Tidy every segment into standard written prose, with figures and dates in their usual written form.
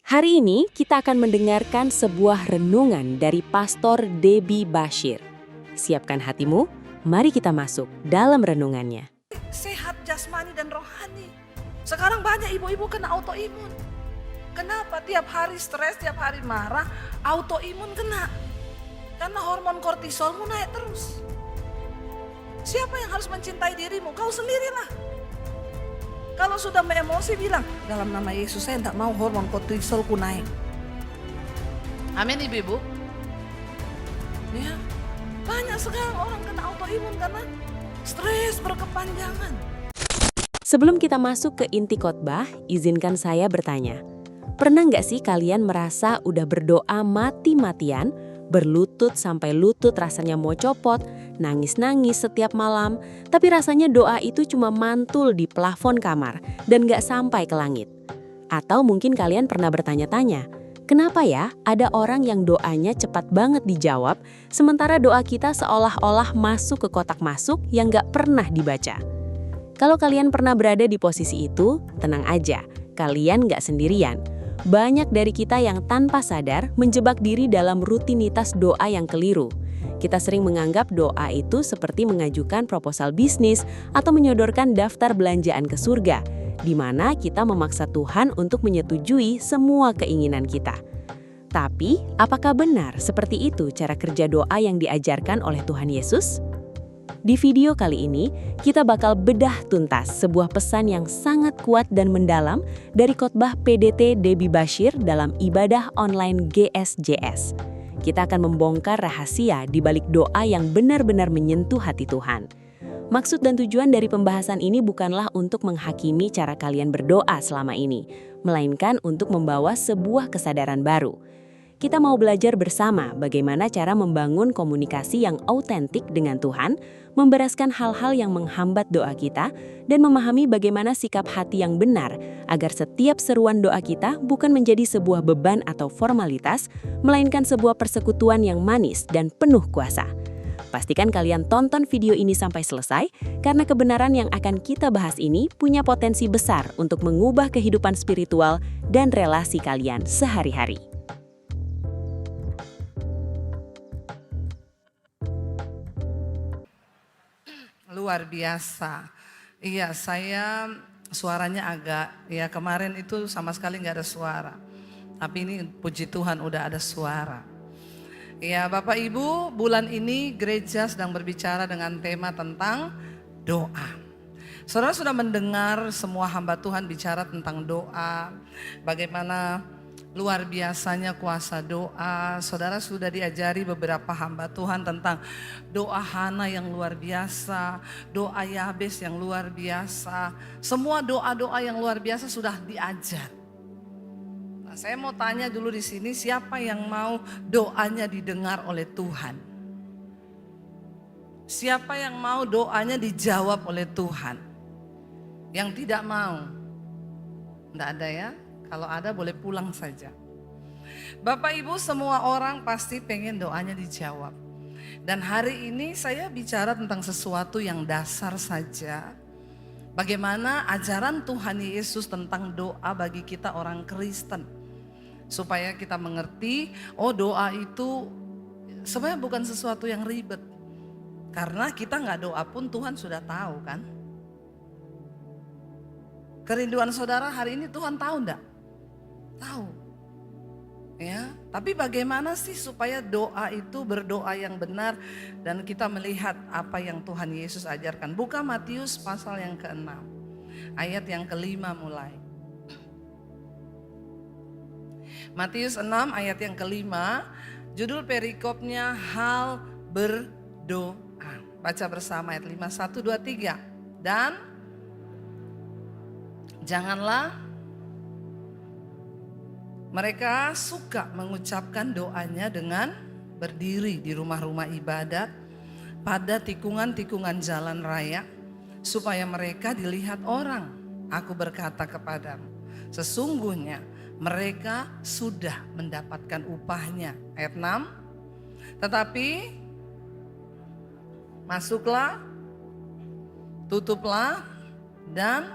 Hari ini kita akan mendengarkan sebuah renungan dari Pastor Debbie Bashir. Siapkan hatimu, mari kita masuk dalam renungannya. Sehat jasmani dan rohani. Sekarang banyak ibu-ibu kena autoimun. Kenapa? Tiap hari stres, tiap hari marah, autoimun kena. Karena hormon kortisolmu naik terus. Siapa yang harus mencintai dirimu? Kau sendirilah. Kalau sudah emosi bilang, dalam nama Yesus saya tidak mau hormon kortisolku naik. Amin ibu-ibu. Ya, banyak sekarang orang kena autoimun karena stres berkepanjangan. Sebelum kita masuk ke inti khotbah, izinkan saya bertanya. Pernah nggak sih kalian merasa udah berdoa mati-matian, berlutut sampai lutut rasanya mau copot, nangis-nangis setiap malam, tapi rasanya doa itu cuma mantul di plafon kamar dan nggak sampai ke langit? Atau mungkin kalian pernah bertanya-tanya, kenapa ya ada orang yang doanya cepat banget dijawab, sementara doa kita seolah-olah masuk ke kotak masuk yang nggak pernah dibaca? Kalau kalian pernah berada di posisi itu, tenang aja, kalian nggak sendirian. Banyak dari kita yang tanpa sadar menjebak diri dalam rutinitas doa yang keliru. Kita sering menganggap doa itu seperti mengajukan proposal bisnis atau menyodorkan daftar belanjaan ke surga, di mana kita memaksa Tuhan untuk menyetujui semua keinginan kita. Tapi, apakah benar seperti itu cara kerja doa yang diajarkan oleh Tuhan Yesus? Di video kali ini, kita bakal bedah tuntas sebuah pesan yang sangat kuat dan mendalam dari khotbah PDT Debbie Bashir dalam ibadah online GSJS. Kita akan membongkar rahasia di balik doa yang benar-benar menyentuh hati Tuhan. Maksud dan tujuan dari pembahasan ini bukanlah untuk menghakimi cara kalian berdoa selama ini, melainkan untuk membawa sebuah kesadaran baru. Kita mau belajar bersama bagaimana cara membangun komunikasi yang autentik dengan Tuhan, membereskan hal-hal yang menghambat doa kita, dan memahami bagaimana sikap hati yang benar agar setiap seruan doa kita bukan menjadi sebuah beban atau formalitas, melainkan sebuah persekutuan yang manis dan penuh kuasa. Pastikan kalian tonton video ini sampai selesai, karena kebenaran yang akan kita bahas ini punya potensi besar untuk mengubah kehidupan spiritual dan relasi kalian sehari-hari. Luar biasa. Iya, saya suaranya agak, ya kemarin itu sama sekali nggak ada suara. Tapi ini puji Tuhan udah ada suara. Ya Bapak Ibu, bulan ini gereja sedang berbicara dengan tema tentang doa. Saudara sudah mendengar semua hamba Tuhan bicara tentang doa, bagaimana luar biasanya kuasa doa. Saudara sudah diajari beberapa hamba Tuhan tentang doa Hana yang luar biasa, doa Yabes yang luar biasa. Semua doa-doa yang luar biasa sudah diajar. Nah, saya mau tanya dulu di sini, siapa yang mau doanya didengar oleh Tuhan? Siapa yang mau doanya dijawab oleh Tuhan? Yang tidak mau? Tidak ada ya? Kalau ada boleh pulang saja. Bapak Ibu, semua orang pasti pengen doanya dijawab. Dan hari ini saya bicara tentang sesuatu yang dasar saja. Bagaimana ajaran Tuhan Yesus tentang doa bagi kita orang Kristen. Supaya kita mengerti, oh doa itu sebenarnya bukan sesuatu yang ribet. Karena kita nggak doa pun Tuhan sudah tahu kan. Kerinduan saudara hari ini Tuhan tahu enggak? Tahu. Ya, tapi bagaimana sih supaya doa itu berdoa yang benar dan kita melihat apa yang Tuhan Yesus ajarkan. Buka Matius pasal yang ke-6, ayat yang ke-5 mulai. Matius 6 ayat yang ke-5, judul perikopnya hal berdoa. Baca bersama ayat 5, 1, 2, 3. Dan janganlah mereka suka mengucapkan doanya dengan berdiri di rumah-rumah ibadat, pada tikungan-tikungan jalan raya, supaya mereka dilihat orang. Aku berkata kepadamu, sesungguhnya mereka sudah mendapatkan upahnya. Ayat 6, tetapi masuklah, tutuplah, dan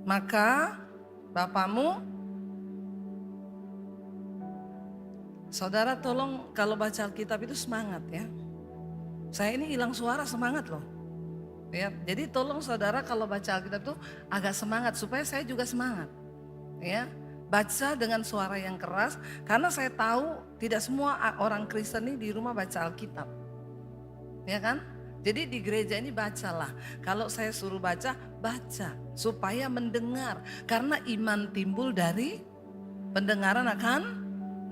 maka Bapamu. Saudara tolong kalau baca Alkitab itu semangat ya. Saya ini hilang suara semangat loh. Ya, jadi tolong saudara kalau baca Alkitab itu agak semangat supaya saya juga semangat. Ya, baca dengan suara yang keras karena saya tahu tidak semua orang Kristen ini di rumah baca Alkitab. Ya kan? Jadi di gereja ini bacalah. Kalau saya suruh baca, baca supaya mendengar karena iman timbul dari pendengaran akan.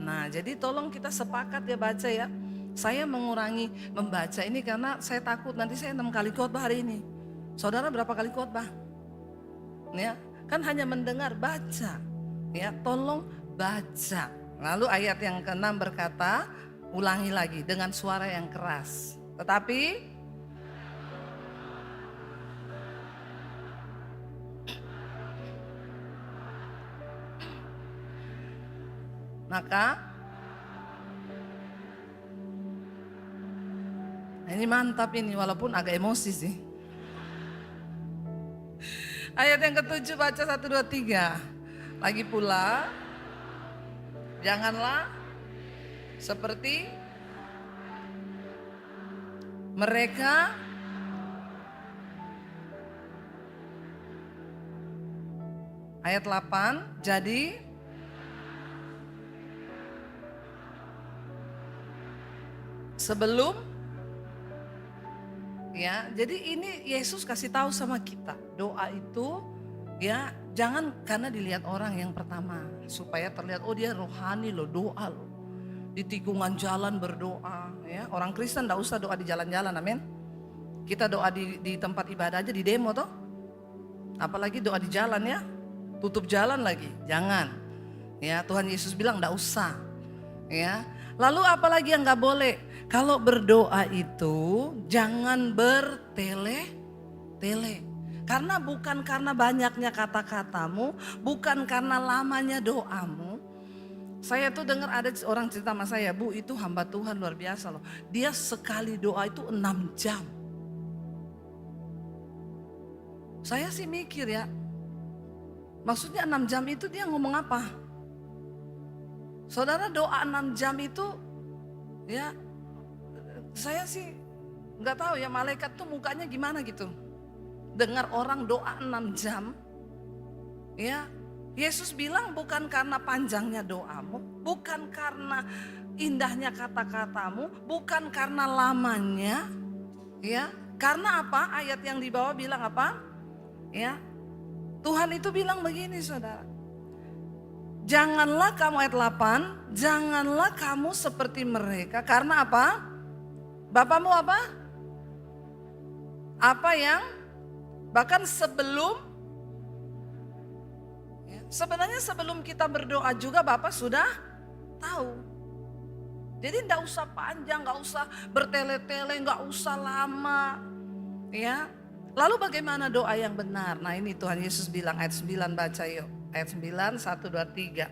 Nah, jadi tolong kita sepakat ya baca ya. Saya mengurangi membaca ini karena saya takut nanti saya 6 kali khotbah hari ini. Saudara berapa kali khotbah? Ya, kan hanya mendengar, baca. Ya, tolong baca. Lalu ayat yang ke-6 berkata, ulangi lagi dengan suara yang keras. Tetapi maka ini mantap ini walaupun agak emosi sih. Ayat yang ke-7 baca 1, 2, 3. Lagi pula janganlah seperti mereka ayat 8. Jadi sebelum ya, jadi ini Yesus kasih tahu sama kita, doa itu ya jangan karena dilihat orang yang pertama supaya terlihat oh dia rohani loh, doa loh. Di tikungan jalan berdoa ya. Orang Kristen enggak usah doa di jalan-jalan, amin. Kita doa di tempat ibadah aja, di demo toh. Apalagi doa di jalan ya. Tutup jalan lagi, jangan. Ya, Tuhan Yesus bilang enggak usah. Ya. Lalu apalagi yang enggak boleh? Kalau berdoa itu jangan bertele-tele. Karena bukan karena banyaknya kata-katamu, bukan karena lamanya doamu. Saya tuh dengar ada orang cerita sama saya, Bu itu hamba Tuhan luar biasa loh. Dia sekali doa itu 6 jam. Saya sih mikir ya, maksudnya 6 jam itu dia ngomong apa? Saudara doa 6 jam itu ya, saya sih nggak tahu ya malaikat tuh mukanya gimana gitu. Dengar orang doa 6 jam. Ya, Yesus bilang bukan karena panjangnya doamu, bukan karena indahnya kata-katamu, bukan karena lamanya. Ya, karena apa? Ayat yang di bawah bilang apa? Ya. Tuhan itu bilang begini, Saudara. Janganlah kamu ayat 8, janganlah kamu seperti mereka. Karena apa? Bapamu apa? Apa yang bahkan sebelum ya, sebenarnya sebelum kita berdoa juga Bapak sudah tahu. Jadi enggak usah panjang, enggak usah bertele-tele, enggak usah lama. Ya. Lalu bagaimana doa yang benar? Nah, ini Tuhan Yesus bilang ayat 9 baca yuk. Ayat 9 1 2 3.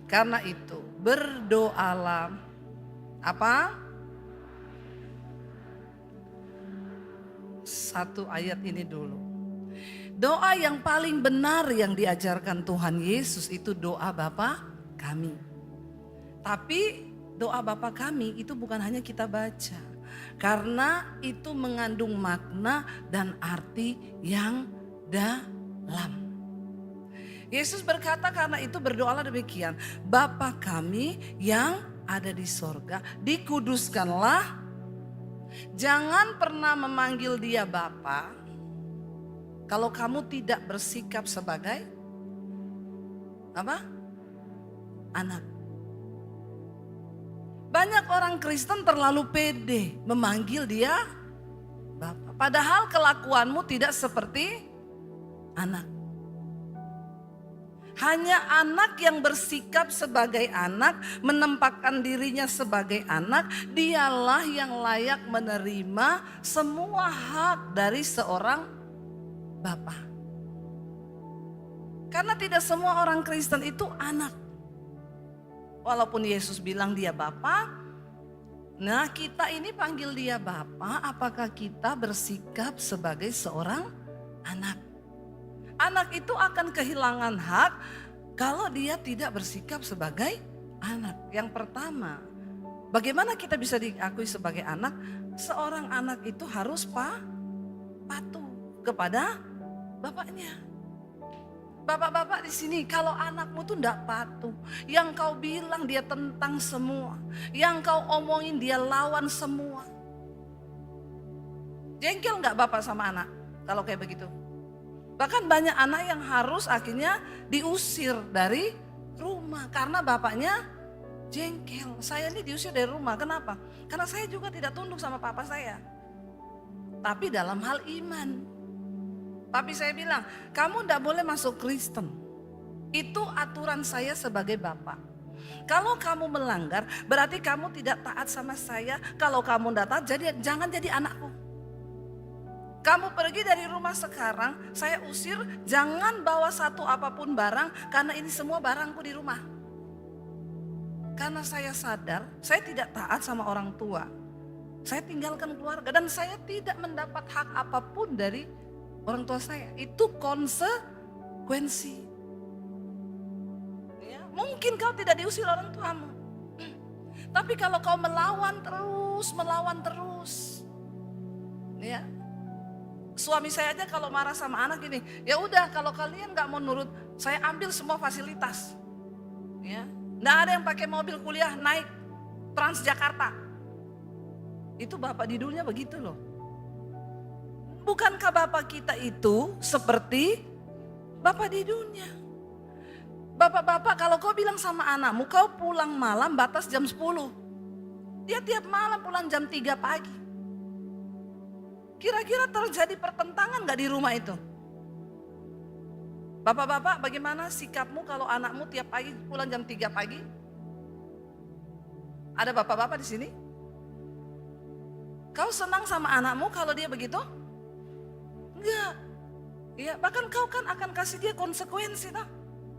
Karena itu berdoalah apa? Satu ayat ini dulu. Doa yang paling benar yang diajarkan Tuhan Yesus itu doa Bapa kami. Tapi doa Bapa kami itu bukan hanya kita baca. Karena itu mengandung makna dan arti yang dalam. Yesus berkata karena itu berdoalah demikian. Bapa kami yang ada di sorga, dikuduskanlah. Jangan pernah memanggil dia Bapa kalau kamu tidak bersikap sebagai apa? Anak. Banyak orang Kristen terlalu pede memanggil dia Bapa. Padahal kelakuanmu tidak seperti anak. Hanya anak yang bersikap sebagai anak, menempatkan dirinya sebagai anak, dialah yang layak menerima semua hak dari seorang bapa. Karena tidak semua orang Kristen itu anak. Walaupun Yesus bilang dia bapa, nah kita ini panggil dia bapa, apakah kita bersikap sebagai seorang anak? Anak itu akan kehilangan hak kalau dia tidak bersikap sebagai anak. Yang pertama, bagaimana kita bisa diakui sebagai anak? Seorang anak itu harus patuh kepada bapaknya. Bapak-bapak di sini, kalau anakmu tuh enggak patuh, yang kau bilang dia tentang semua, yang kau omongin dia lawan semua. Jengkel enggak bapak sama anak kalau kayak begitu? Bahkan banyak anak yang harus akhirnya diusir dari rumah karena bapaknya jengkel. Saya ini diusir dari rumah, kenapa? Karena saya juga tidak tunduk sama papa saya. Tapi dalam hal iman. Tapi saya bilang, kamu tidak boleh masuk Kristen. Itu aturan saya sebagai bapak. Kalau kamu melanggar, berarti kamu tidak taat sama saya. Kalau kamu tidak taat, jangan jadi anakku. Kamu pergi dari rumah sekarang, saya usir, jangan bawa satu apapun barang, karena ini semua barangku di rumah. Karena saya sadar, saya tidak taat sama orang tua. Saya tinggalkan keluarga dan saya tidak mendapat hak apapun dari orang tua saya. Itu konsekuensi. Ya, mungkin kau tidak diusir orang tuamu. Tapi kalau kau melawan terus. Ya. Suami saya aja kalau marah sama anak gini, ya udah kalau kalian nggak mau nurut, saya ambil semua fasilitas. Ya. Nggak ada yang pakai mobil kuliah naik Transjakarta. Itu bapak di dunia begitu loh. Bukankah bapak kita itu seperti bapak di dunia? Bapak-bapak kalau kau bilang sama anakmu kau pulang malam batas jam 10. Dia tiap malam pulang jam 3 pagi. Kira-kira terjadi pertentangan gak di rumah itu? Bapak-bapak bagaimana sikapmu kalau anakmu tiap pagi pulang jam 3 pagi? Ada bapak-bapak di sini? Kau senang sama anakmu kalau dia begitu? Enggak. Ya, bahkan kau kan akan kasih dia konsekuensi lah.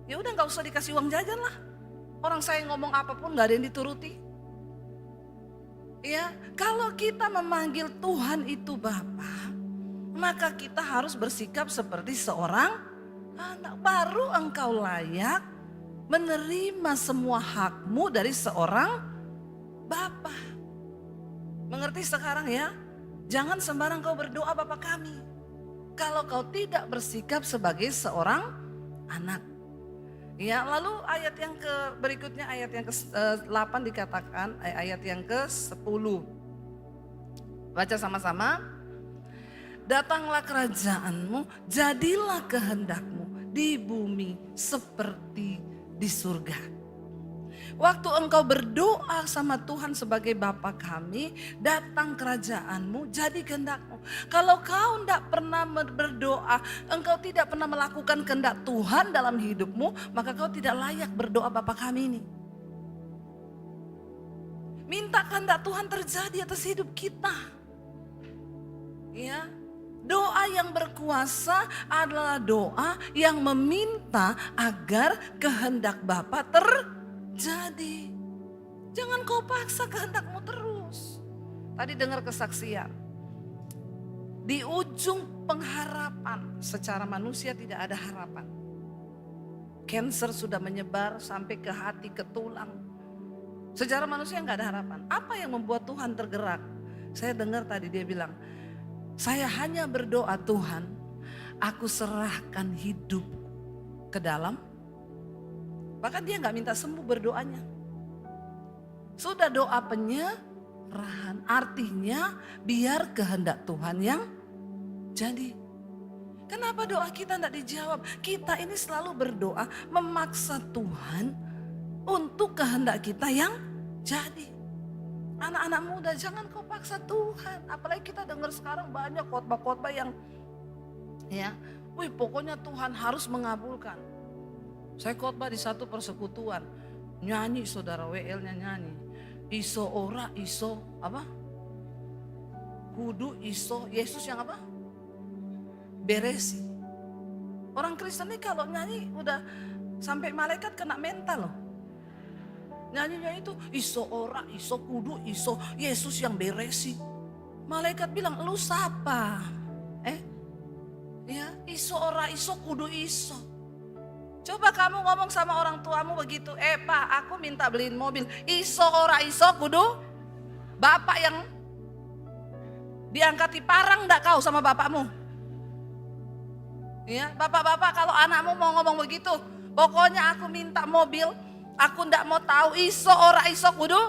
Ya udah nggak usah dikasih uang jajan lah. Orang saya ngomong apapun nggak ada yang dituruti. Ya, kalau kita memanggil Tuhan itu Bapa, maka kita harus bersikap seperti seorang anak. Baru engkau layak menerima semua hakmu dari seorang Bapa. Mengerti sekarang ya? Jangan sembarang kau berdoa Bapa kami. Kalau kau tidak bersikap sebagai seorang anak. Ya, lalu ayat yang berikutnya ayat yang ke-8 dikatakan, ayat yang ke-10. Baca sama-sama. Datanglah kerajaanmu, jadilah kehendakmu di bumi seperti di surga. Waktu engkau berdoa sama Tuhan sebagai Bapa kami, datang kerajaanmu, jadi kehendakmu. Kalau kau tidak pernah berdoa, engkau tidak pernah melakukan kehendak Tuhan dalam hidupmu, maka kau tidak layak berdoa Bapa kami ini. Minta kehendak Tuhan terjadi atas hidup kita. Ya. Doa yang berkuasa adalah doa yang meminta agar kehendak Bapa terjadi. Jangan kau paksa kehendakmu terus. Tadi dengar kesaksian. Di ujung pengharapan, secara manusia tidak ada harapan. Cancer sudah menyebar sampai ke hati, ke tulang. Secara manusia nggak ada harapan. Apa yang membuat Tuhan tergerak? Saya dengar tadi dia bilang, saya hanya berdoa Tuhan, aku serahkan hidup ke dalam. Bahkan dia nggak minta sembuh berdoanya. Sudah doa penyerahan, artinya biar kehendak Tuhan yang jadi. Kenapa doa kita tidak dijawab? Kita ini selalu berdoa memaksa Tuhan untuk kehendak kita yang jadi. Anak-anak muda jangan kau paksa Tuhan. Apalagi kita dengar sekarang banyak khotbah-khotbah yang ya, wih pokoknya Tuhan harus mengabulkan. Saya khotbah di satu persekutuan, nyanyi saudara WL-nya nyanyi. Iso ora iso apa? Kudu iso Yesus yang apa? Beresi. Orang Kristen ini kalau nyanyi udah sampai malaikat kena mental loh. Nyanyinya itu iso ora iso kudu iso Yesus yang beresi. Malaikat bilang lu siapa? Ya, iso ora iso kudu iso. Coba kamu ngomong sama orang tuamu begitu, Pak aku minta beliin mobil. Iso ora iso kudu. Bapak yang diangkati parang enggak kau sama bapakmu? Ya, bapak-bapak kalau anakmu mau ngomong begitu, pokoknya aku minta mobil, aku enggak mau tahu iso ora iso kudu.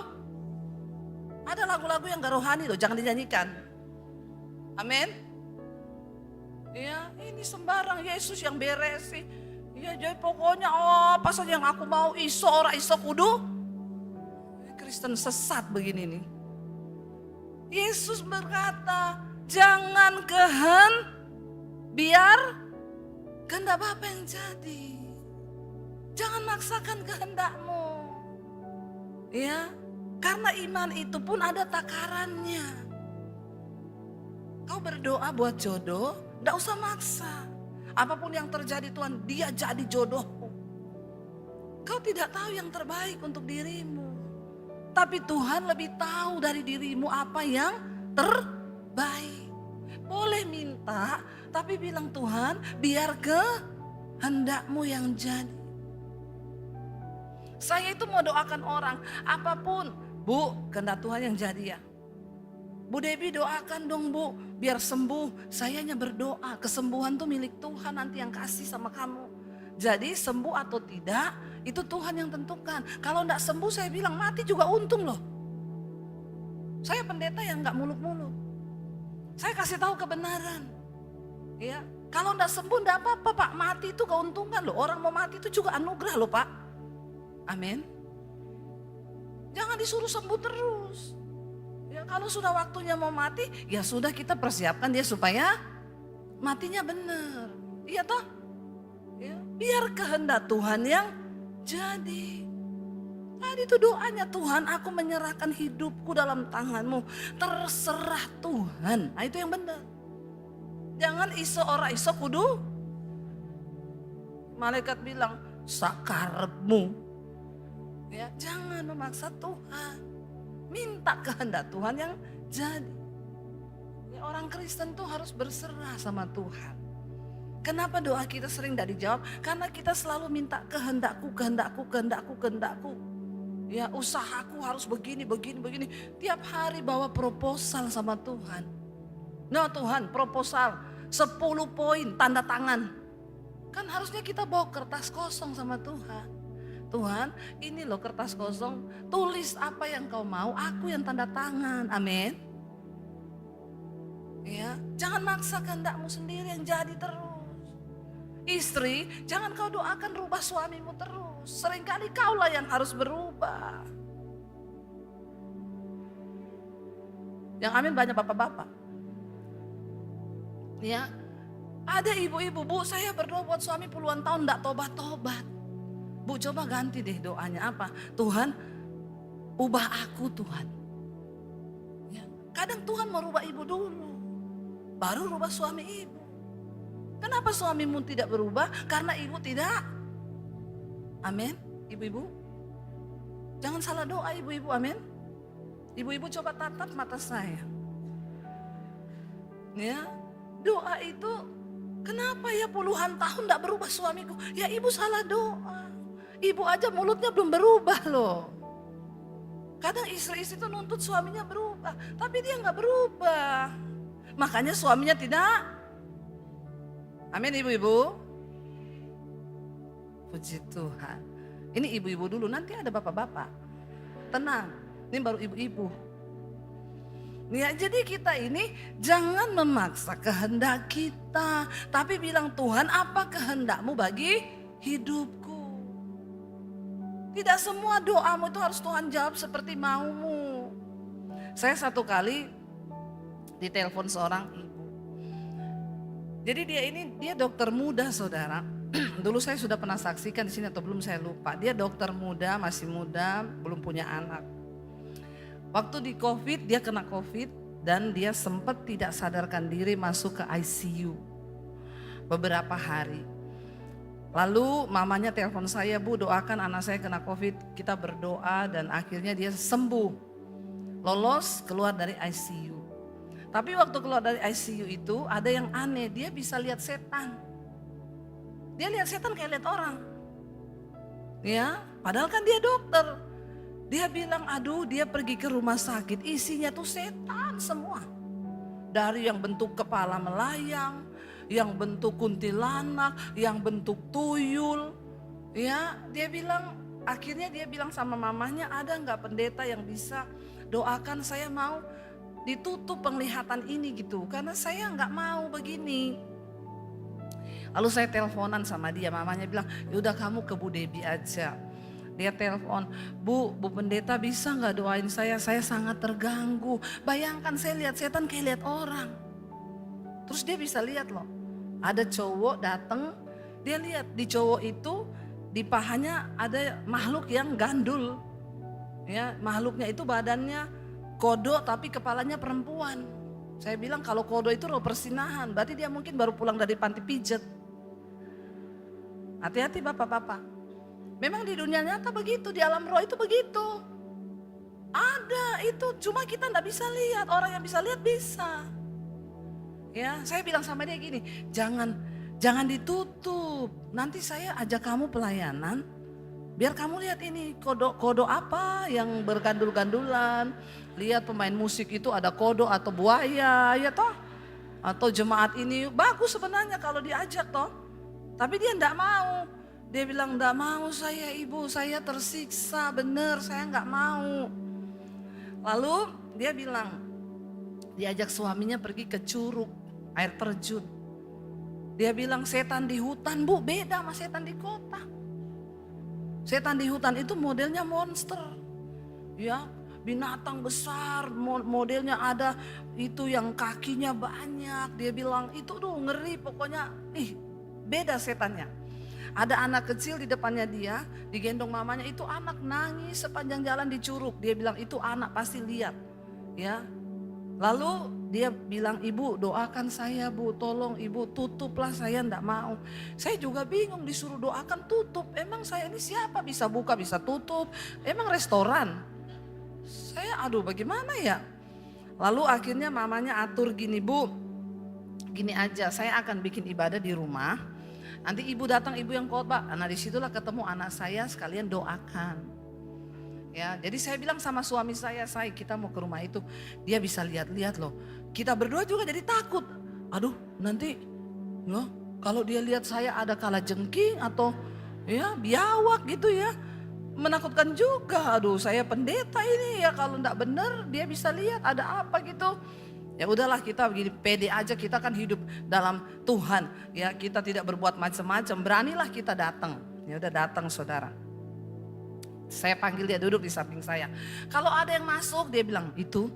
Ada lagu-lagu yang gak rohani loh, jangan dinyanyikan. Amin. Ya, ini sembarang Yesus yang beres sih. Ya, jadi pokoknya apa saja yang aku mau iso ora iso kudu. Kristen sesat begini nih. Yesus berkata, jangan biar kehendak Bapa yang jadi. Jangan maksakan kehendakmu. Ya, karena iman itu pun ada takarannya. Kau berdoa buat jodoh, enggak usah maksa. Apapun yang terjadi Tuhan, dia jadi jodohmu. Kau tidak tahu yang terbaik untuk dirimu. Tapi Tuhan lebih tahu dari dirimu apa yang terbaik. Boleh minta, tapi bilang Tuhan, biar kehendakmu yang jadi. Saya itu mau doakan orang, apapun. Bu, kehendak Tuhan yang jadi ya. Bu Debbie doakan dong Bu, biar sembuh. Saya hanya berdoa, kesembuhan tuh milik Tuhan nanti yang kasih sama kamu. Jadi sembuh atau tidak, itu Tuhan yang tentukan. Kalau enggak sembuh saya bilang mati juga untung loh. Saya pendeta yang enggak muluk-muluk. Saya kasih tahu kebenaran. Ya, kalau enggak sembuh enggak apa-apa Pak, mati itu keuntungan loh. Orang mau mati itu juga anugerah loh Pak. Amin. Jangan disuruh sembuh terus. Ya, kalau sudah waktunya mau mati, ya sudah kita persiapkan dia supaya matinya benar. Iya toh? Ya, biar kehendak Tuhan yang jadi. Tadi itu doanya, Tuhan aku menyerahkan hidupku dalam tanganmu. Terserah Tuhan. Nah, itu yang benar. Jangan iso ora iso kudu. Malaikat bilang, sakarepmu. Ya, jangan memaksa Tuhan. Minta kehendak Tuhan yang jadi. Ya, orang Kristen tuh harus berserah sama Tuhan. Kenapa doa kita sering tidak dijawab? Karena kita selalu minta kehendakku, kehendakku, kehendakku, kehendakku. Ya, usahaku harus begini, begini, begini. Tiap hari bawa proposal sama Tuhan. Nah Tuhan, proposal 10 poin, tanda tangan. Kan harusnya kita bawa kertas kosong sama Tuhan. Tuhan, ini loh kertas kosong, tulis apa yang kau mau, aku yang tanda tangan. Amin. Ya, jangan maksa kehendakmu sendiri yang jadi terus. Istri, jangan kau doakan rubah suamimu terus. Seringkali kaulah yang harus berubah. Yang amin banyak bapak-bapak. Ya, ada ibu-ibu, Bu, saya berdoa buat suami puluhan tahun enggak tobat-tobat. Bu, coba ganti deh doanya apa? Tuhan, ubah aku Tuhan. Ya, kadang Tuhan mau rubah ibu dulu, baru rubah suami ibu. Kenapa suamimu tidak berubah? Karena ibu tidak. Amin, ibu-ibu. Jangan salah doa ibu-ibu, amin. Ibu-ibu coba tatap mata saya. Ya, doa itu kenapa ya puluhan tahun tidak berubah suamiku? Ya ibu salah doa. Ibu aja mulutnya belum berubah loh. Kadang istri-istri itu nuntut suaminya berubah, tapi dia nggak berubah. Makanya suaminya tidak. Amin ibu-ibu. Puji Tuhan. Ini ibu-ibu dulu, nanti ada bapak-bapak. Tenang, ini baru ibu-ibu. Ya, jadi kita ini jangan memaksa kehendak kita, tapi bilang Tuhan apa kehendakmu bagi hidupku. Tidak semua doamu itu harus Tuhan jawab seperti maumu. Saya satu kali ditelepon seorang ibu. Jadi dia dokter muda saudara. Dulu saya sudah pernah saksikan di sini atau belum saya lupa. Dia dokter muda, masih muda, belum punya anak. Waktu di COVID, dia kena COVID dan dia sempat tidak sadarkan diri masuk ke ICU beberapa hari. Lalu mamanya telepon saya, Bu doakan anak saya kena COVID, kita berdoa dan akhirnya dia sembuh. Lolos keluar dari ICU. Tapi waktu keluar dari ICU itu ada yang aneh, dia bisa lihat setan. Dia lihat setan kayak lihat orang. Ya, padahal kan dia dokter. Dia bilang, aduh dia pergi ke rumah sakit, isinya tuh setan semua. Dari yang bentuk kepala melayang, yang bentuk kuntilanak, yang bentuk tuyul. Ya, dia bilang, akhirnya dia bilang sama mamanya, ada nggak pendeta yang bisa doakan saya mau ditutup penglihatan ini gitu. Karena saya nggak mau begini. Lalu saya teleponan sama dia, mamanya bilang, yaudah kamu ke Bu Debi aja. Dia telepon, Bu pendeta bisa nggak doain saya sangat terganggu. Bayangkan saya lihat setan kayak lihat orang. Terus dia bisa lihat loh, ada cowok datang, dia lihat di cowok itu di pahanya ada makhluk yang gandul. Ya, makhluknya itu badannya kodok tapi kepalanya perempuan. Saya bilang kalau kodok itu roh persinahan, berarti dia mungkin baru pulang dari panti pijat. Hati-hati bapak-bapak. Memang di dunia nyata begitu, di alam roh itu begitu. Ada itu, cuma kita enggak bisa lihat, orang yang bisa lihat bisa. Ya, saya bilang sama dia gini, jangan ditutup. Nanti saya ajak kamu pelayanan, biar kamu lihat ini kodok apa yang bergandul-gandulan. Lihat pemain musik itu ada kodok atau buaya, ya toh? Atau jemaat ini bagus sebenarnya kalau diajak toh. Tapi dia enggak mau. Dia bilang, enggak mau saya ibu, saya tersiksa, bener saya enggak mau. Lalu dia bilang, diajak suaminya pergi ke curug, air terjun. Dia bilang setan di hutan bu, beda sama setan di kota. Setan di hutan itu modelnya monster. Ya, binatang besar, modelnya ada itu yang kakinya banyak. Dia bilang itu tuh ngeri pokoknya, beda setannya. Ada anak kecil di depannya dia, digendong mamanya, itu anak nangis sepanjang jalan di curug. Dia bilang itu anak pasti lihat. Ya. Lalu dia bilang, ibu doakan saya bu, tolong ibu tutuplah, saya enggak mau. Saya juga bingung disuruh doakan tutup. Emang saya ini siapa bisa buka bisa tutup? Emang restoran? Saya aduh bagaimana ya? Lalu akhirnya mamanya atur gini, bu gini aja, saya akan bikin ibadah di rumah. Nanti ibu datang, ibu yang khotbah. Nah disitulah ketemu anak saya, sekalian doakan. Ya, jadi saya bilang sama suami saya kita mau ke rumah itu. Dia bisa lihat-lihat loh. Kita berdua juga jadi takut. Aduh nanti ya, kalau dia lihat saya ada kalajengking atau ya biawak gitu ya. Menakutkan juga. Aduh saya pendeta ini ya, kalau enggak benar dia bisa lihat ada apa gitu. Ya udahlah kita begini pede aja, kita kan hidup dalam Tuhan. Ya kita tidak berbuat macam-macam, beranilah kita datang. Ya udah datang saudara. Saya panggil dia duduk di samping saya. Kalau ada yang masuk dia bilang, itu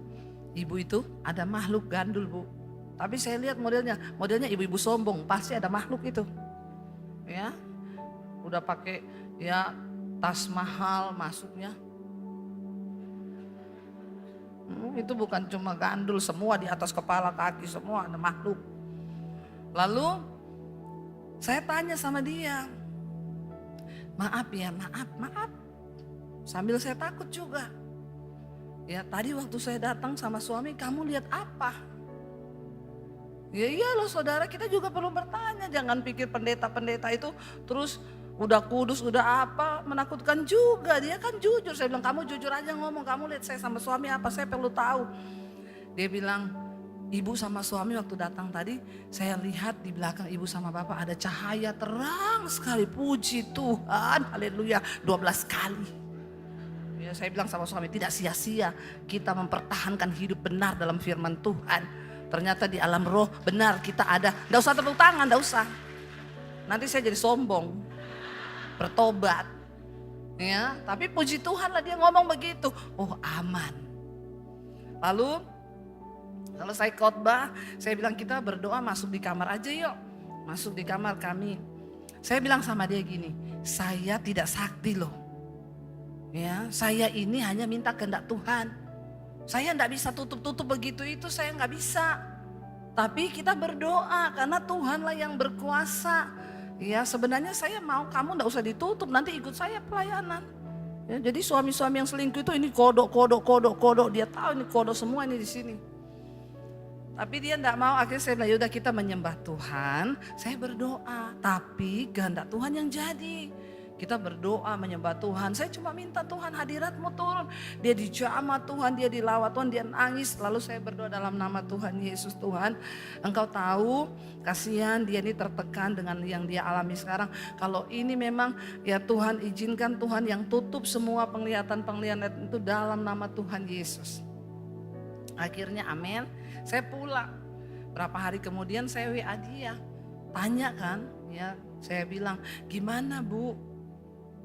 ibu itu ada makhluk gandul bu. Tapi saya lihat modelnya ibu-ibu sombong, pasti ada makhluk itu. Ya udah pakai ya tas mahal masuknya. Itu bukan cuma gandul, semua di atas kepala kaki semua ada makhluk. Lalu saya tanya sama dia, maaf ya, maaf. Sambil saya takut juga. Ya tadi waktu saya datang sama suami, kamu lihat apa? Ya iya loh saudara, kita juga perlu bertanya. Jangan pikir pendeta-pendeta itu terus udah kudus, udah apa, menakutkan juga. Dia kan jujur, saya bilang kamu jujur aja ngomong, kamu lihat saya sama suami apa, saya perlu tahu. Dia bilang, ibu sama suami waktu datang tadi, saya lihat di belakang ibu sama bapak ada cahaya terang sekali, puji Tuhan, haleluya, 12 kali. Ya, saya bilang sama suami, tidak sia-sia kita mempertahankan hidup benar dalam firman Tuhan. Ternyata di alam roh benar kita ada, enggak usah tepuk tangan, enggak usah. Nanti saya jadi sombong. Bertobat. Ya, tapi puji Tuhan lah dia ngomong begitu. Oh, aman. Lalu kalau saya khotbah, saya bilang kita berdoa masuk di kamar aja yuk. Masuk di kamar kami. Saya bilang sama dia gini, saya tidak sakti loh. Ya, saya ini hanya minta kehendak Tuhan. Saya enggak bisa tutup-tutup begitu itu, saya enggak bisa. Tapi kita berdoa karena Tuhanlah yang berkuasa. Ya sebenarnya saya mau kamu enggak usah ditutup, nanti ikut saya pelayanan. Ya, jadi suami-suami yang selingkuh itu ini kodok, dia tahu ini kodok semua ini di sini. Tapi dia enggak mau, akhirnya saya bilang, yaudah kita menyembah Tuhan, saya berdoa. Tapi kehendak Tuhan yang jadi. Kita berdoa menyembah Tuhan, saya cuma minta Tuhan hadirat-Mu turun. Dia dijamah Tuhan, dia dilawat Tuhan, dia nangis. Lalu saya berdoa dalam nama Tuhan Yesus. Tuhan, Engkau tahu kasihan dia ini tertekan dengan yang dia alami sekarang. Kalau ini memang ya Tuhan, izinkan Tuhan yang tutup semua penglihatan-penglihatan itu dalam nama Tuhan Yesus. Akhirnya amin, saya pulang. Berapa hari kemudian saya WA dia, tanya kan, ya saya bilang, gimana Bu?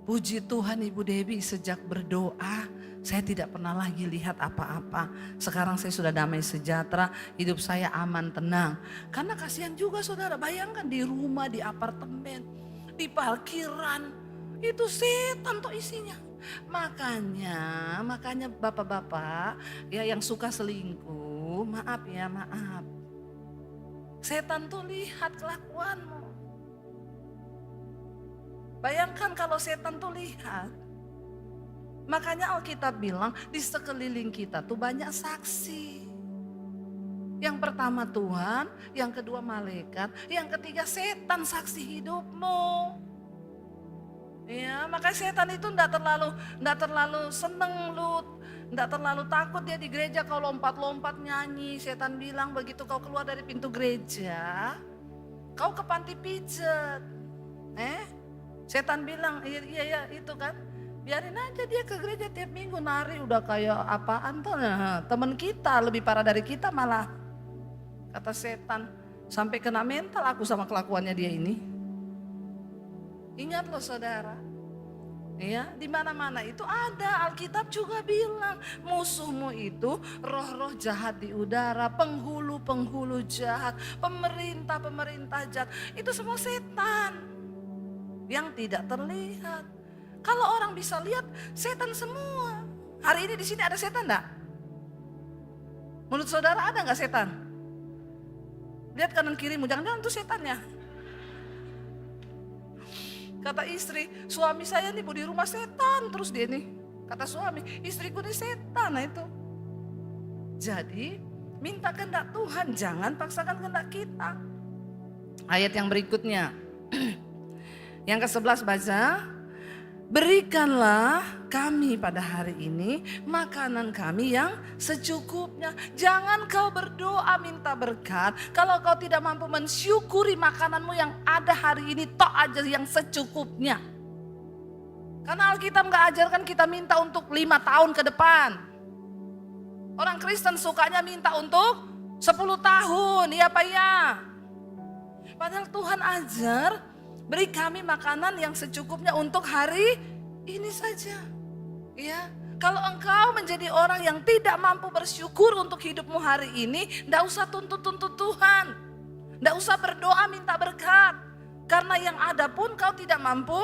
Puji Tuhan Ibu Debbie, sejak berdoa saya tidak pernah lagi lihat apa-apa. Sekarang saya sudah damai sejahtera, hidup saya aman, tenang. Karena kasihan juga saudara, bayangkan di rumah, di apartemen, di parkiran, itu setan tuh isinya. Makanya bapak-bapak ya yang suka selingkuh, maaf ya, maaf. Setan tuh lihat kelakuanmu. Bayangkan kalau setan tuh lihat. Makanya Alkitab bilang di sekeliling kita tuh banyak saksi. Yang pertama Tuhan, yang kedua malaikat, yang ketiga setan saksi hidupmu. Ya, makanya setan itu enggak terlalu seneng lu, enggak terlalu takut dia di gereja kau lompat-lompat nyanyi. Setan bilang begitu kau keluar dari pintu gereja, kau ke panti pijet. Setan bilang, iya itu kan, biarin aja dia ke gereja tiap minggu nari udah kayak apaan tuh. Nah, temen kita lebih parah dari kita malah. Kata setan, sampai kena mental aku sama kelakuannya dia ini. Ingat loh saudara, ya di mana-mana itu ada. Alkitab juga bilang musuhmu itu roh-roh jahat di udara, penghulu-penghulu jahat, pemerintah-pemerintah jahat. Itu semua setan yang tidak terlihat. Kalau orang bisa lihat, setan semua. Hari ini di sini ada setan enggak? Menurut saudara ada enggak setan? Lihat kanan kirimu, jangan-jangan itu setannya. Kata istri, suami saya nih di rumah setan terus dia nih. Kata suami, istriku nih setan. Nah itu. Jadi minta kehendak Tuhan, jangan paksakan kehendak kita. Ayat yang berikutnya. Yang ke-11 baca, berikanlah kami pada hari ini makanan kami yang secukupnya. Jangan kau berdoa minta berkat kalau kau tidak mampu mensyukuri makananmu yang ada hari ini, tok aja yang secukupnya. Karena Alkitab gak ajarkan kita minta untuk 5 tahun ke depan. Orang Kristen sukanya minta untuk 10 tahun, iya Pak ya. Padahal Tuhan ajar, beri kami makanan yang secukupnya untuk hari ini saja. Ya, kalau engkau menjadi orang yang tidak mampu bersyukur untuk hidupmu hari ini, enggak usah tuntut-tuntut Tuhan. Enggak usah berdoa minta berkat. Karena yang ada pun kau tidak mampu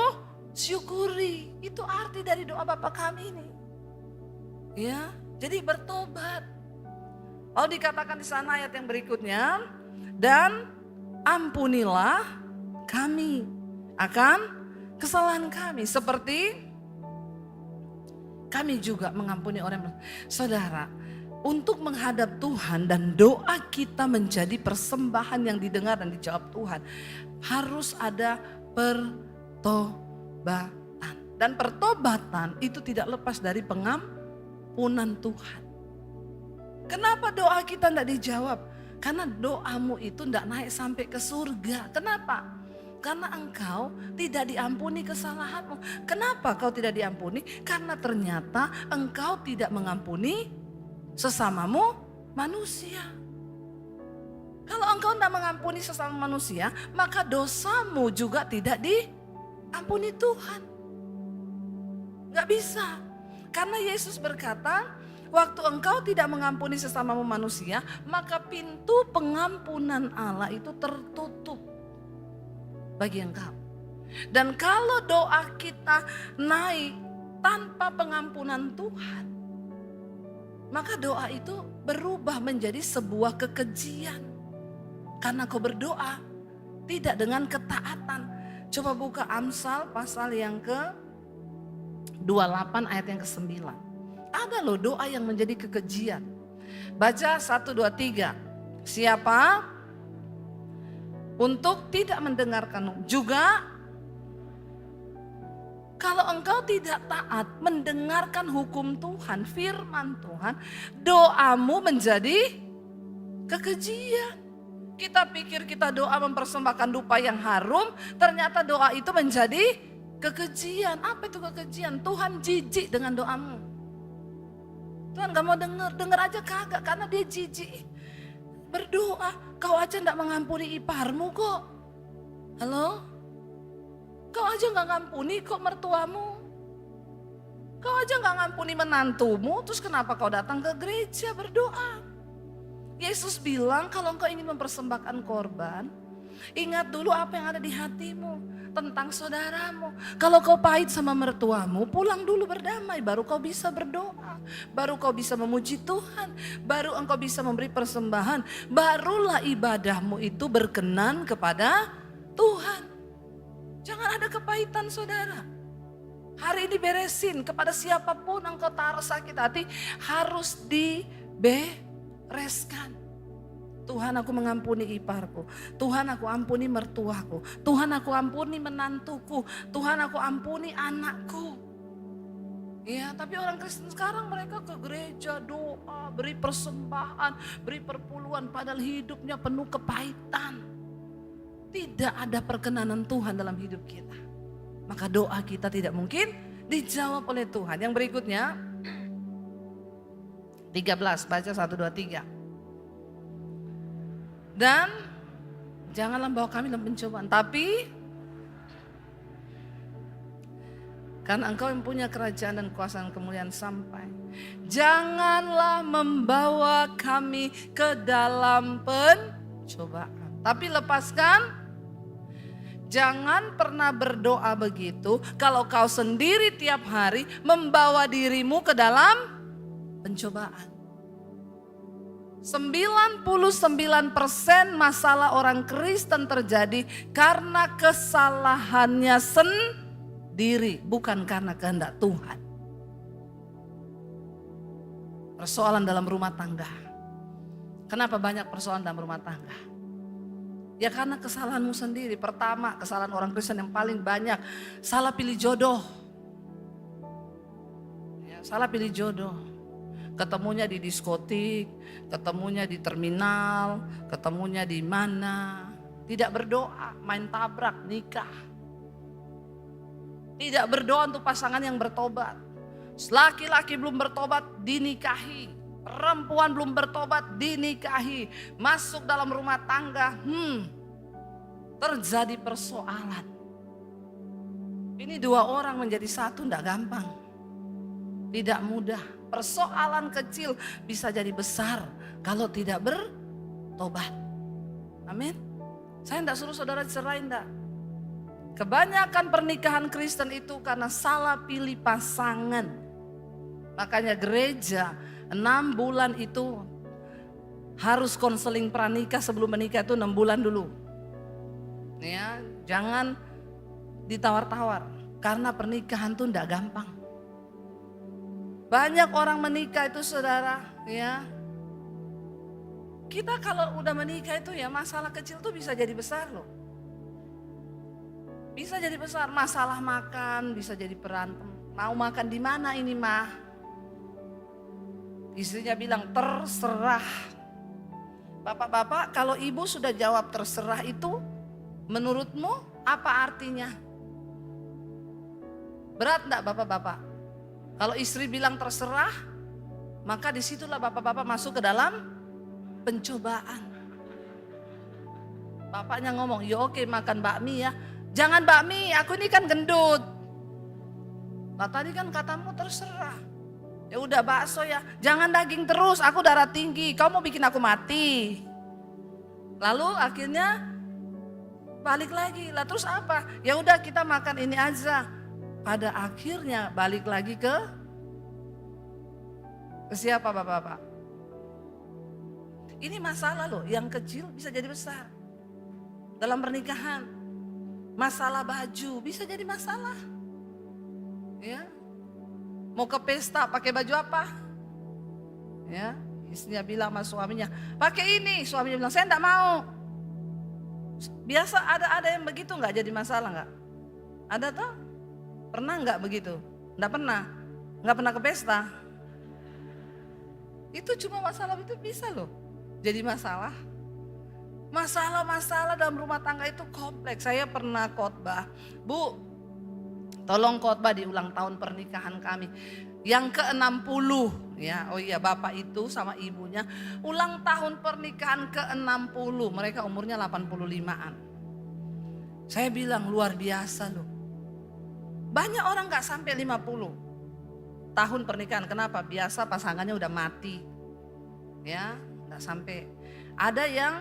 syukuri. Itu arti dari doa Bapa kami ini. Ya, jadi bertobat. Oh, dikatakan di sana ayat yang berikutnya, dan ampunilah kami akan kesalahan kami seperti kami juga mengampuni orang. Saudara, untuk menghadap Tuhan dan doa kita menjadi persembahan yang didengar dan dijawab Tuhan, harus ada pertobatan. Dan pertobatan itu tidak lepas dari pengampunan Tuhan. Kenapa doa kita tidak dijawab? Karena doamu itu tidak naik sampai ke surga. Kenapa? Karena engkau tidak diampuni kesalahanmu. Kenapa kau tidak diampuni? Karena ternyata engkau tidak mengampuni sesamamu manusia. Kalau engkau tidak mengampuni sesama manusia, maka dosamu juga tidak diampuni Tuhan. Gak bisa. Karena Yesus berkata, waktu engkau tidak mengampuni sesamamu manusia, maka pintu pengampunan Allah itu tertutup bagi engkau. Dan kalau doa kita naik tanpa pengampunan Tuhan, maka doa itu berubah menjadi sebuah kekejian. Karena kau berdoa tidak dengan ketaatan. Coba buka Amsal pasal yang ke-28 ayat yang ke-9. Ada loh doa yang menjadi kekejian. Baca 1, 2, 3. Siapa? Untuk tidak mendengarkan. Juga kalau engkau tidak taat mendengarkan hukum Tuhan, firman Tuhan, doamu menjadi kekejian. Kita pikir kita doa mempersembahkan dupa yang harum, ternyata doa itu menjadi kekejian. Apa itu kekejian? Tuhan jijik dengan doamu. Tuhan gak mau denger aja kagak karena dia jijik. Berdoa, kau aja gak mengampuni iparmu kok. Halo? Kau aja gak ngampuni kok mertuamu. Kau aja gak ngampuni menantumu, terus kenapa kau datang ke gereja berdoa? Yesus bilang kalau engkau ingin mempersembahkan korban, ingat dulu apa yang ada di hatimu tentang saudaramu. Kalau kau pahit sama mertuamu, pulang dulu berdamai, baru kau bisa berdoa. Baru kau bisa memuji Tuhan, baru engkau bisa memberi persembahan. Barulah ibadahmu itu berkenan kepada Tuhan. Jangan ada kepahitan saudara. Hari ini beresin, kepada siapapun engkau taruh sakit hati harus dibereskan. Tuhan, aku mengampuni iparku. Tuhan, aku ampuni mertuaku. Tuhan, aku ampuni menantuku. Tuhan, aku ampuni anakku. Ya, tapi orang Kristen sekarang mereka ke gereja, doa, beri persembahan, beri perpuluhan, padahal hidupnya penuh kepahitan. Tidak ada perkenanan Tuhan dalam hidup kita. Maka doa kita tidak mungkin dijawab oleh Tuhan. Yang berikutnya 13, baca 1, 2, 3. Dan janganlah bawa kami dalam pencobaan, tapi karena engkau yang punya kerajaan dan kuasa dan kemuliaan sampai. Janganlah membawa kami ke dalam pencobaan, tapi lepaskan. Jangan pernah berdoa begitu kalau kau sendiri tiap hari membawa dirimu ke dalam pencobaan. 99% masalah orang Kristen terjadi karena kesalahannya sendiri, bukan karena kehendak Tuhan. Persoalan dalam rumah tangga. Kenapa banyak persoalan dalam rumah tangga? Ya karena kesalahanmu sendiri. Pertama, kesalahan orang Kristen yang paling banyak, salah pilih jodoh. Ya, salah pilih jodoh. Ketemunya di diskotik, ketemunya di terminal, ketemunya di mana. Tidak berdoa, main tabrak, nikah. Tidak berdoa untuk pasangan yang bertobat. Laki-laki belum bertobat, dinikahi. Perempuan belum bertobat, dinikahi. Masuk dalam rumah tangga, terjadi persoalan. Ini dua orang menjadi satu tidak gampang. Tidak mudah. Persoalan kecil bisa jadi besar kalau tidak bertobat. Amin. Saya tidak suruh saudara cerai, tidak. Kebanyakan pernikahan Kristen itu karena salah pilih pasangan. Makanya gereja 6 bulan itu harus konseling pranikah sebelum menikah itu 6 bulan dulu. Ya, jangan ditawar-tawar karena pernikahan itu tidak gampang. Banyak orang menikah itu saudara, ya. Kita kalau udah menikah itu ya masalah kecil tuh bisa jadi besar loh. Bisa jadi besar, masalah makan bisa jadi berantem. Mau makan di mana ini mah? Istrinya bilang terserah. Bapak-bapak, kalau ibu sudah jawab terserah itu menurutmu apa artinya? Berat enggak bapak-bapak? Kalau istri bilang terserah, maka disitulah bapak-bapak masuk ke dalam pencobaan. Bapaknya ngomong, ya oke makan bakmi ya. Jangan bakmi, aku ini kan gendut. Nah tadi kan katamu terserah. Ya udah bakso ya, jangan daging terus, aku darah tinggi. Kau mau bikin aku mati. Lalu akhirnya balik lagi. Lah terus apa? Ya udah kita makan ini aja. Pada akhirnya balik lagi ke siapa bapak-bapak? Ini masalah loh, yang kecil bisa jadi besar. Dalam pernikahan, masalah baju bisa jadi masalah. Ya, mau ke pesta pakai baju apa? Ya, Istrinya bilang sama suaminya, pakai ini. Suaminya bilang, saya enggak mau. Biasa ada yang begitu nggak jadi masalah nggak? Ada toh? Pernah nggak begitu? Nggak pernah. Nggak pernah ke pesta. Itu cuma masalah itu bisa loh jadi masalah. Masalah-masalah dalam rumah tangga itu kompleks. Saya pernah khotbah, Bu, tolong khotbah di ulang tahun pernikahan kami yang ke-60 ya. Oh iya, bapak itu sama ibunya ulang tahun pernikahan ke-60. Mereka umurnya 85-an. Saya bilang luar biasa loh. Banyak orang gak sampai 50 tahun pernikahan. Kenapa? Biasa pasangannya udah mati. Ya, gak sampai. Ada yang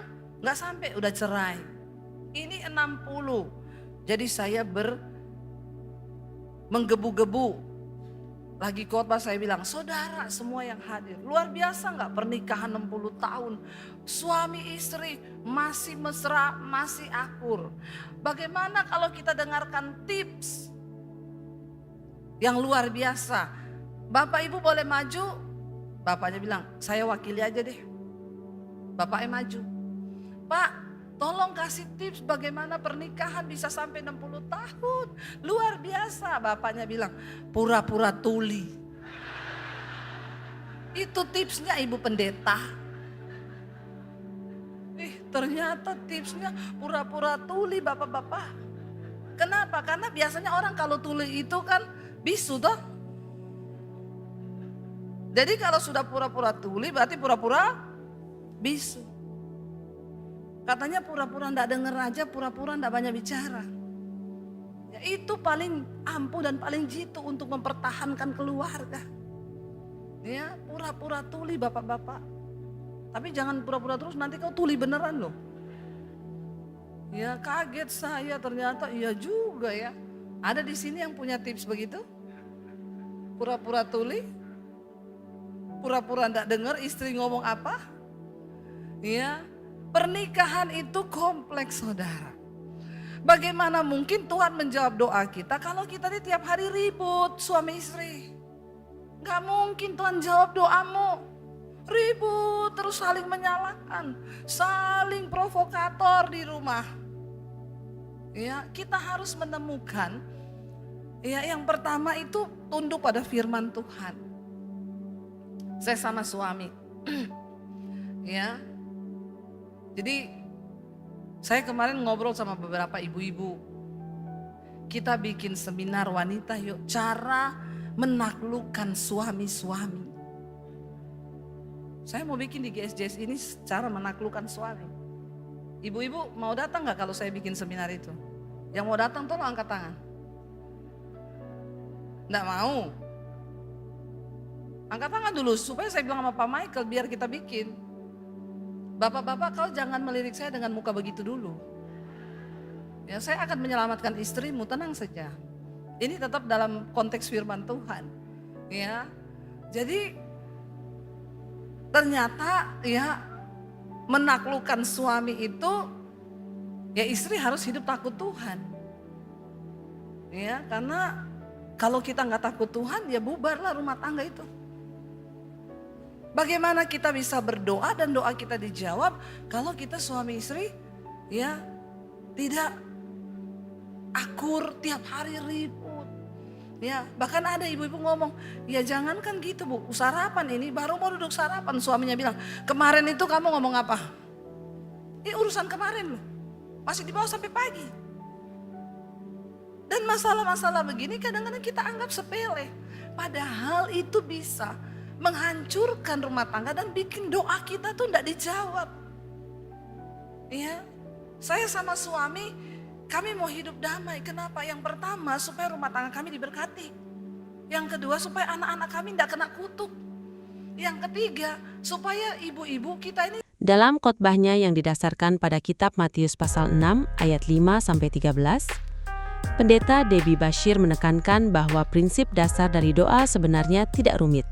gak sampai udah cerai. Ini 60. Jadi saya menggebu-gebu. Lagi khotbah saya bilang, saudara semua yang hadir, luar biasa gak pernikahan 60 tahun. Suami istri masih mesra, masih akur. Bagaimana kalau kita dengarkan tips yang luar biasa? Bapak ibu boleh maju. Bapaknya bilang, saya wakili aja deh. Bapaknya maju. Pak, tolong kasih tips bagaimana pernikahan bisa sampai 60 tahun. Luar biasa. Bapaknya bilang, pura-pura tuli. Itu tipsnya ibu pendeta. Ternyata tipsnya pura-pura tuli bapak-bapak. Kenapa? Karena biasanya orang kalau tuli itu kan bisu toh. Jadi kalau sudah pura-pura tuli berarti pura-pura bisu. Katanya pura-pura ndak denger aja, pura-pura ndak banyak bicara. Ya, itu paling ampuh dan paling jitu untuk mempertahankan keluarga. Ya, pura-pura tuli bapak-bapak. Tapi jangan pura-pura terus, nanti kau tuli beneran loh. Ya, kaget saya ternyata iya juga ya. Ada di sini yang punya tips begitu? Pura-pura tuli? Pura-pura ndak dengar istri ngomong apa? Ya, pernikahan itu kompleks saudara. Bagaimana mungkin Tuhan menjawab doa kita kalau kita ini tiap hari ribut suami istri? Gak mungkin Tuhan jawab doamu. Ribut terus saling menyalahkan, saling provokator di rumah. Ya, kita harus menemukan ya, yang pertama itu tunduk pada firman Tuhan. Saya sama suami. Ya. Jadi saya kemarin ngobrol sama beberapa ibu-ibu. Kita bikin seminar wanita yuk, cara menaklukkan suami-suami. Saya mau bikin di GSJS ini cara menaklukkan suami. Ibu-ibu mau datang gak kalau saya bikin seminar itu? Yang mau datang tolong angkat tangan. Nggak mau? Angkat tangan dulu supaya saya bilang sama Pak Michael biar kita bikin. Bapak-bapak kau jangan melirik saya dengan muka begitu dulu. Ya, saya akan menyelamatkan istrimu, tenang saja. Ini tetap dalam konteks firman Tuhan. Ya. Jadi ternyata ya menaklukkan suami itu ya istri harus hidup takut Tuhan. Ya, karena kalau kita nggak takut Tuhan ya bubarlah rumah tangga itu. Bagaimana kita bisa berdoa dan doa kita dijawab kalau kita suami istri ya tidak akur, tiap hari ribut. Ya, bahkan ada ibu-ibu ngomong, ya jangankan gitu Bu, sarapan ini baru mau duduk sarapan. Suaminya bilang, kemarin itu kamu ngomong apa? Ini urusan kemarin loh, masih dibawa sampai pagi. Dan masalah-masalah begini kadang-kadang kita anggap sepele. Padahal itu bisa menghancurkan rumah tangga dan bikin doa kita tuh enggak dijawab. Ya, saya sama suami kami mau hidup damai. Kenapa? Yang pertama supaya rumah tangga kami diberkati. Yang kedua supaya anak-anak kami enggak kena kutuk. Yang ketiga supaya ibu-ibu kita ini. Dalam khotbahnya yang didasarkan pada kitab Matius pasal 6 ayat 5-13, Pendeta Debbie Bashir menekankan bahwa prinsip dasar dari doa sebenarnya tidak rumit.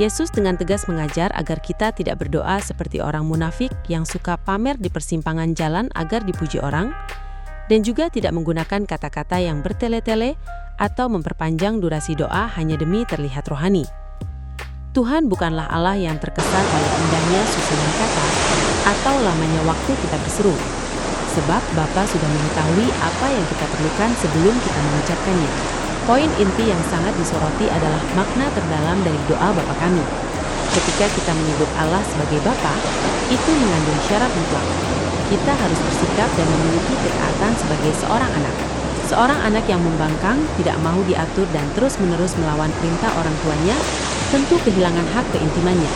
Yesus dengan tegas mengajar agar kita tidak berdoa seperti orang munafik yang suka pamer di persimpangan jalan agar dipuji orang, dan juga tidak menggunakan kata-kata yang bertele-tele atau memperpanjang durasi doa hanya demi terlihat rohani. Tuhan bukanlah Allah yang terkesan oleh indahnya susunan kata atau lamanya waktu kita berseru. Sebab Bapa sudah mengetahui apa yang kita perlukan sebelum kita mengucapkannya. Poin inti yang sangat disoroti adalah makna terdalam dari doa Bapa kami. Ketika kita menyebut Allah sebagai Bapa, itu mengandung syarat mutlak. Kita harus bersikap dan memiliki ketaatan sebagai seorang anak. Seorang anak yang membangkang, tidak mau diatur dan terus-menerus melawan perintah orang tuanya, tentu kehilangan hak keintimannya.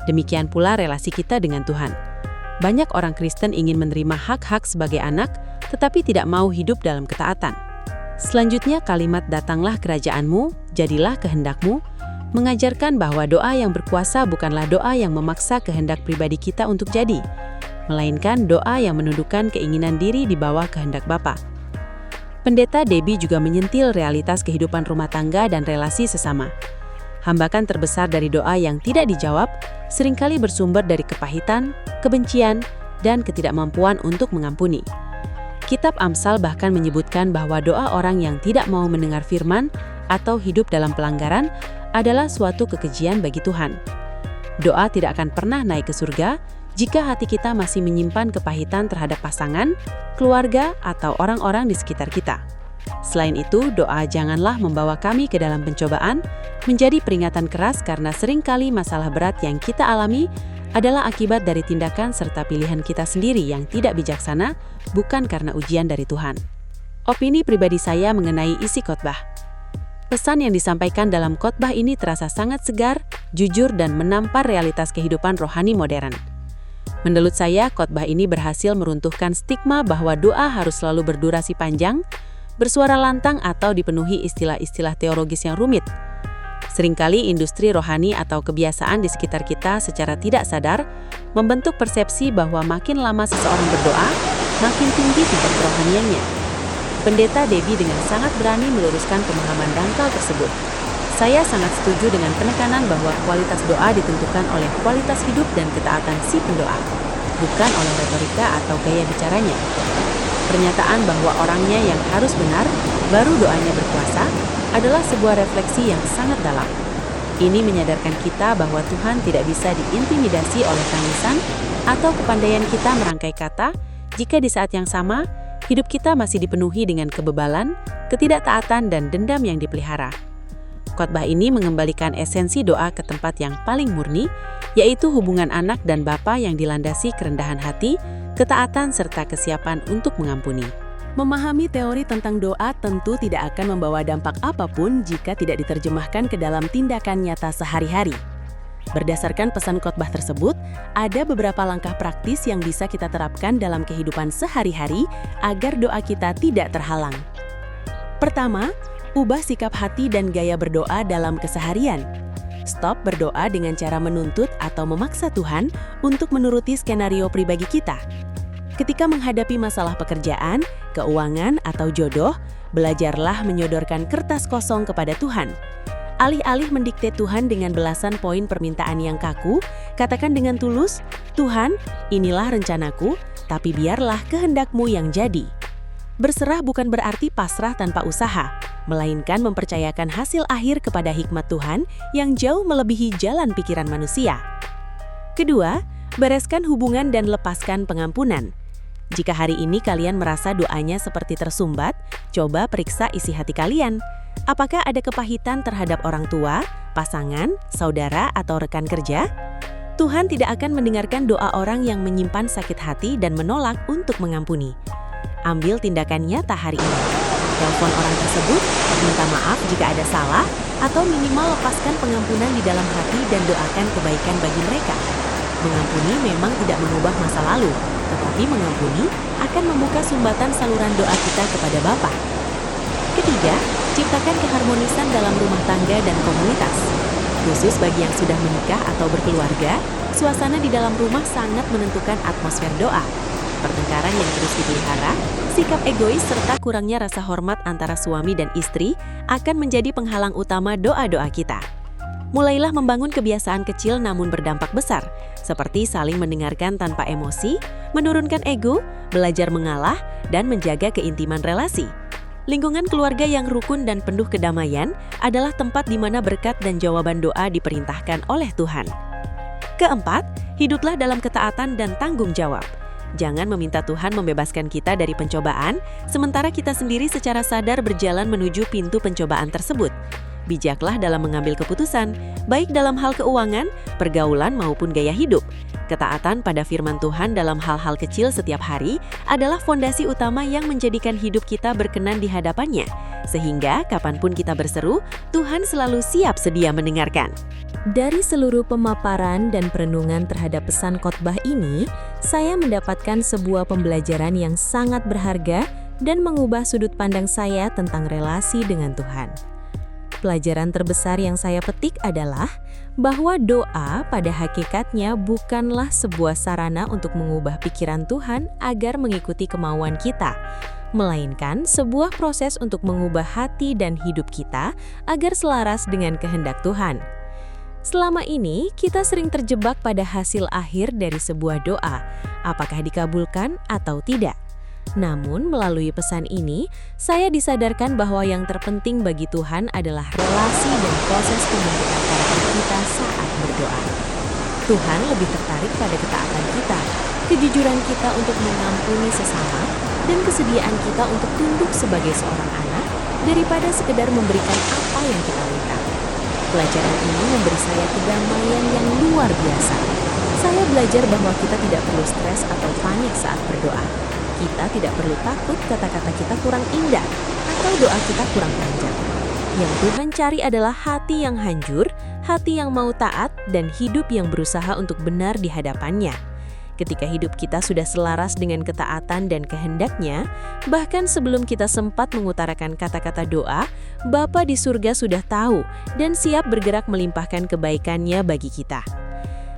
Demikian pula relasi kita dengan Tuhan. Banyak orang Kristen ingin menerima hak-hak sebagai anak, tetapi tidak mau hidup dalam ketaatan. Selanjutnya kalimat datanglah kerajaanmu, jadilah kehendakmu, mengajarkan bahwa doa yang berkuasa bukanlah doa yang memaksa kehendak pribadi kita untuk jadi, melainkan doa yang menundukkan keinginan diri di bawah kehendak Bapa. Pendeta Debbie juga menyentil realitas kehidupan rumah tangga dan relasi sesama. Hambatan terbesar dari doa yang tidak dijawab seringkali bersumber dari kepahitan, kebencian, dan ketidakmampuan untuk mengampuni. Kitab Amsal bahkan menyebutkan bahwa doa orang yang tidak mau mendengar firman atau hidup dalam pelanggaran adalah suatu kekejian bagi Tuhan. Doa tidak akan pernah naik ke surga jika hati kita masih menyimpan kepahitan terhadap pasangan, keluarga, atau orang-orang di sekitar kita. Selain itu, doa janganlah membawa kami ke dalam pencobaan, menjadi peringatan keras karena seringkali masalah berat yang kita alami adalah akibat dari tindakan serta pilihan kita sendiri yang tidak bijaksana, bukan karena ujian dari Tuhan. Opini pribadi saya mengenai isi khotbah. Pesan yang disampaikan dalam khotbah ini terasa sangat segar, jujur, dan menampar realitas kehidupan rohani modern. Menurut saya, khotbah ini berhasil meruntuhkan stigma bahwa doa harus selalu berdurasi panjang, bersuara lantang, atau dipenuhi istilah-istilah teologis yang rumit. Seringkali industri rohani atau kebiasaan di sekitar kita secara tidak sadar membentuk persepsi bahwa makin lama seseorang berdoa, makin tinggi tingkat kerohaniannya. Pendeta Debbie dengan sangat berani meluruskan pemahaman dangkal tersebut. Saya sangat setuju dengan penekanan bahwa kualitas doa ditentukan oleh kualitas hidup dan ketaatan si pendoa, bukan oleh retorika atau gaya bicaranya. Pernyataan bahwa orangnya yang harus benar, baru doanya berkuasa, adalah sebuah refleksi yang sangat dalam. Ini menyadarkan kita bahwa Tuhan tidak bisa diintimidasi oleh tangisan atau kepandaian kita merangkai kata, jika di saat yang sama, hidup kita masih dipenuhi dengan kebebalan, ketidaktaatan, dan dendam yang dipelihara. Khotbah ini mengembalikan esensi doa ke tempat yang paling murni, yaitu hubungan anak dan bapa yang dilandasi kerendahan hati, ketaatan, serta kesiapan untuk mengampuni. Memahami teori tentang doa tentu tidak akan membawa dampak apapun jika tidak diterjemahkan ke dalam tindakan nyata sehari-hari. Berdasarkan pesan khotbah tersebut, ada beberapa langkah praktis yang bisa kita terapkan dalam kehidupan sehari-hari agar doa kita tidak terhalang. Pertama, ubah sikap hati dan gaya berdoa dalam keseharian. Stop berdoa dengan cara menuntut atau memaksa Tuhan untuk menuruti skenario pribadi kita. Ketika menghadapi masalah pekerjaan, keuangan, atau jodoh, belajarlah menyodorkan kertas kosong kepada Tuhan. Alih-alih mendikte Tuhan dengan belasan poin permintaan yang kaku, katakan dengan tulus, "Tuhan, inilah rencanaku, tapi biarlah kehendak-Mu yang jadi." Berserah bukan berarti pasrah tanpa usaha, melainkan mempercayakan hasil akhir kepada hikmat Tuhan yang jauh melebihi jalan pikiran manusia. Kedua, bereskan hubungan dan lepaskan pengampunan. Jika hari ini kalian merasa doanya seperti tersumbat, coba periksa isi hati kalian. Apakah ada kepahitan terhadap orang tua, pasangan, saudara, atau rekan kerja? Tuhan tidak akan mendengarkan doa orang yang menyimpan sakit hati dan menolak untuk mengampuni. Ambil tindakan nyata hari ini. Telepon orang tersebut, minta maaf jika ada salah, atau minimal lepaskan pengampunan di dalam hati dan doakan kebaikan bagi mereka. Mengampuni memang tidak mengubah masa lalu, tetapi mengampuni akan membuka sumbatan saluran doa kita kepada Bapa. Ketiga, ciptakan keharmonisan dalam rumah tangga dan komunitas. Khusus bagi yang sudah menikah atau berkeluarga, suasana di dalam rumah sangat menentukan atmosfer doa. Pertengkaran yang terus dipelihara, sikap egois serta kurangnya rasa hormat antara suami dan istri akan menjadi penghalang utama doa-doa kita. Mulailah membangun kebiasaan kecil namun berdampak besar, seperti saling mendengarkan tanpa emosi, menurunkan ego, belajar mengalah, dan menjaga keintiman relasi. Lingkungan keluarga yang rukun dan penuh kedamaian adalah tempat di mana berkat dan jawaban doa diperintahkan oleh Tuhan. Keempat, hiduplah dalam ketaatan dan tanggung jawab. Jangan meminta Tuhan membebaskan kita dari pencobaan, sementara kita sendiri secara sadar berjalan menuju pintu pencobaan tersebut. Bijaklah dalam mengambil keputusan, baik dalam hal keuangan, pergaulan maupun gaya hidup. Ketaatan pada firman Tuhan dalam hal-hal kecil setiap hari adalah fondasi utama yang menjadikan hidup kita berkenan di hadapan-Nya. Sehingga kapanpun kita berseru, Tuhan selalu siap sedia mendengarkan. Dari seluruh pemaparan dan perenungan terhadap pesan khotbah ini, saya mendapatkan sebuah pembelajaran yang sangat berharga dan mengubah sudut pandang saya tentang relasi dengan Tuhan. Pelajaran terbesar yang saya petik adalah bahwa doa pada hakikatnya bukanlah sebuah sarana untuk mengubah pikiran Tuhan agar mengikuti kemauan kita, melainkan sebuah proses untuk mengubah hati dan hidup kita agar selaras dengan kehendak Tuhan. Selama ini, kita sering terjebak pada hasil akhir dari sebuah doa, apakah dikabulkan atau tidak. Namun, melalui pesan ini, saya disadarkan bahwa yang terpenting bagi Tuhan adalah relasi dan proses pembentukan karakter kita saat berdoa. Tuhan lebih tertarik pada ketaatan kita, kejujuran kita untuk mengampuni sesama, dan kesediaan kita untuk tunduk sebagai seorang anak daripada sekedar memberikan apa yang kita minta. Pelajaran ini memberi saya kedamaian yang luar biasa. Saya belajar bahwa kita tidak perlu stres atau panik saat berdoa. Kita tidak perlu takut kata-kata kita kurang indah atau doa kita kurang panjang. Yang Tuhan cari adalah hati yang hancur, hati yang mau taat, dan hidup yang berusaha untuk benar di hadapan-Nya. Ketika hidup kita sudah selaras dengan ketaatan dan kehendak-Nya, bahkan sebelum kita sempat mengutarakan kata-kata doa, Bapa di surga sudah tahu dan siap bergerak melimpahkan kebaikan-Nya bagi kita.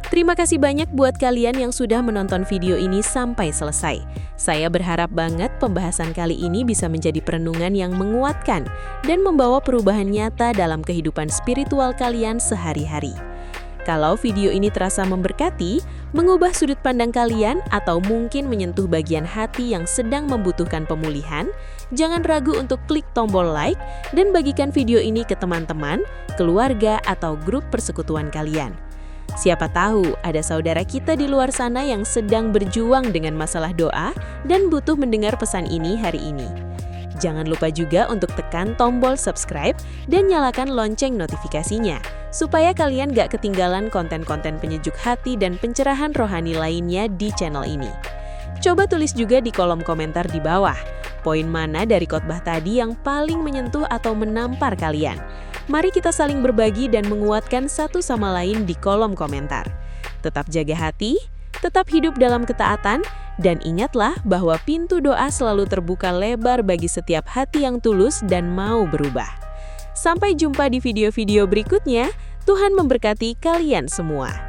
Terima kasih banyak buat kalian yang sudah menonton video ini sampai selesai. Saya berharap banget pembahasan kali ini bisa menjadi perenungan yang menguatkan dan membawa perubahan nyata dalam kehidupan spiritual kalian sehari-hari. Kalau video ini terasa memberkati, mengubah sudut pandang kalian, atau mungkin menyentuh bagian hati yang sedang membutuhkan pemulihan, jangan ragu untuk klik tombol like dan bagikan video ini ke teman-teman, keluarga, atau grup persekutuan kalian. Siapa tahu ada saudara kita di luar sana yang sedang berjuang dengan masalah doa dan butuh mendengar pesan ini hari ini. Jangan lupa juga untuk tekan tombol subscribe dan nyalakan lonceng notifikasinya, supaya kalian gak ketinggalan konten-konten penyejuk hati dan pencerahan rohani lainnya di channel ini. Coba tulis juga di kolom komentar di bawah, poin mana dari khotbah tadi yang paling menyentuh atau menampar kalian. Mari kita saling berbagi dan menguatkan satu sama lain di kolom komentar. Tetap jaga hati, tetap hidup dalam ketaatan, dan ingatlah bahwa pintu doa selalu terbuka lebar bagi setiap hati yang tulus dan mau berubah. Sampai jumpa di video-video berikutnya. Tuhan memberkati kalian semua.